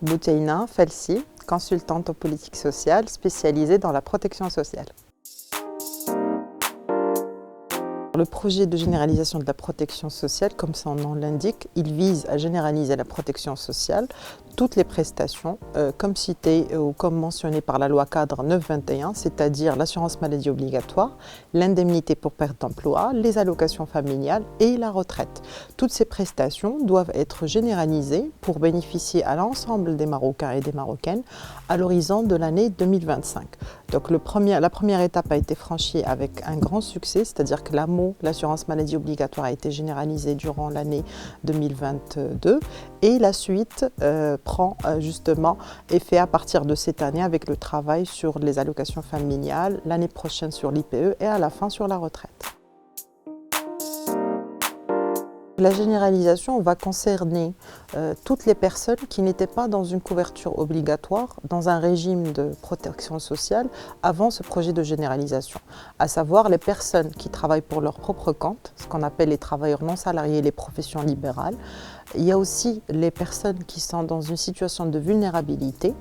Boutaina Felsi, consultante en politique sociale spécialisée dans la protection sociale. Le projet de généralisation de la protection sociale, comme son nom l'indique, il vise à généraliser la protection sociale, toutes les prestations, comme cité ou comme mentionné par la loi cadre 921, c'est-à-dire l'assurance maladie obligatoire, l'indemnité pour perte d'emploi, les allocations familiales et la retraite. Toutes ces prestations doivent être généralisées pour bénéficier à l'ensemble des Marocains et des Marocaines à l'horizon de l'année 2025. Donc la première étape a été franchie avec un grand succès, c'est-à-dire que l'AMO, l'assurance maladie obligatoire, a été généralisée durant l'année 2022 et la suite prend justement effet à partir de cette année avec le travail sur les allocations familiales, l'année prochaine sur l'IPE et à la fin sur la retraite. La généralisation va concerner toutes les personnes qui n'étaient pas dans une couverture obligatoire, dans un régime de protection sociale avant ce projet de généralisation, à savoir les personnes qui travaillent pour leur propre compte, ce qu'on appelle les travailleurs non salariés et les professions libérales. Il y a aussi les personnes qui sont dans une situation de vulnérabilité,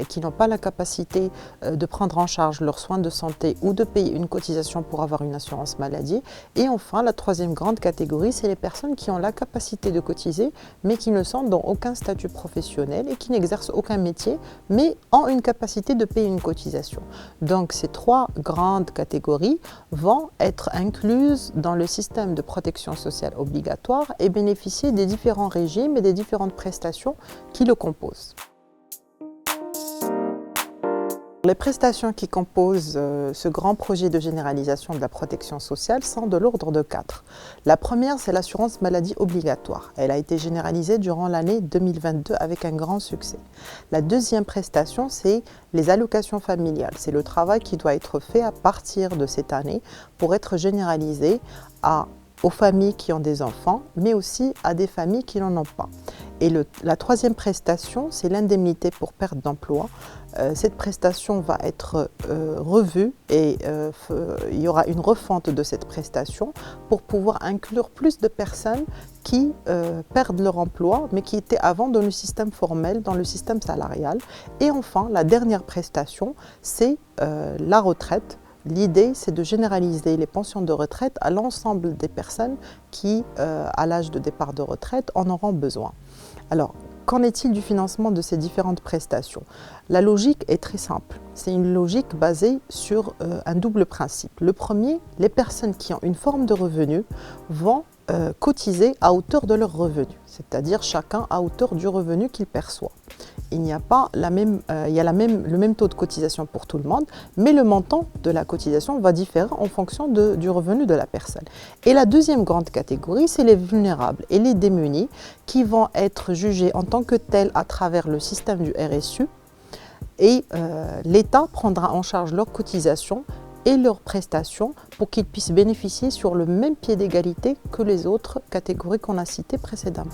qui n'ont pas la capacité de prendre en charge leurs soins de santé ou de payer une cotisation pour avoir une assurance maladie. Et enfin, la troisième grande catégorie, c'est les personnes qui ont la capacité de cotiser, mais qui ne sont dans aucun statut professionnel et qui n'exercent aucun métier, mais ont une capacité de payer une cotisation. Donc ces trois grandes catégories vont être incluses dans le système de protection sociale obligatoire et bénéficier des différents régimes et des différentes prestations qui le composent. Les prestations qui composent ce grand projet de généralisation de la protection sociale sont de l'ordre de 4. La première, c'est l'assurance maladie obligatoire. Elle a été généralisée durant l'année 2022 avec un grand succès. La deuxième prestation, c'est les allocations familiales. C'est le travail qui doit être fait à partir de cette année pour être généralisé aux familles qui ont des enfants, mais aussi à des familles qui n'en ont pas. Et la troisième prestation, c'est l'indemnité pour perte d'emploi. Cette prestation va être revue et il y aura une refonte de cette prestation pour pouvoir inclure plus de personnes qui perdent leur emploi, mais qui étaient avant dans le système formel, dans le système salarial. Et enfin, la dernière prestation, c'est la retraite. L'idée, c'est de généraliser les pensions de retraite à l'ensemble des personnes qui, à l'âge de départ de retraite, en auront besoin. Alors, qu'en est-il du financement de ces différentes prestations? La logique est très simple. C'est une logique basée sur un double principe. Le premier, les personnes qui ont une forme de revenu vont cotiser à hauteur de leur revenu, c'est-à-dire chacun à hauteur du revenu qu'il perçoit. Il y a le même taux de cotisation pour tout le monde, mais le montant de la cotisation va différer en fonction du revenu de la personne. Et la deuxième grande catégorie, c'est les vulnérables et les démunis qui vont être jugés en tant que tels à travers le système du RSU et l'État prendra en charge leurs cotisations et leurs prestations pour qu'ils puissent bénéficier sur le même pied d'égalité que les autres catégories qu'on a citées précédemment.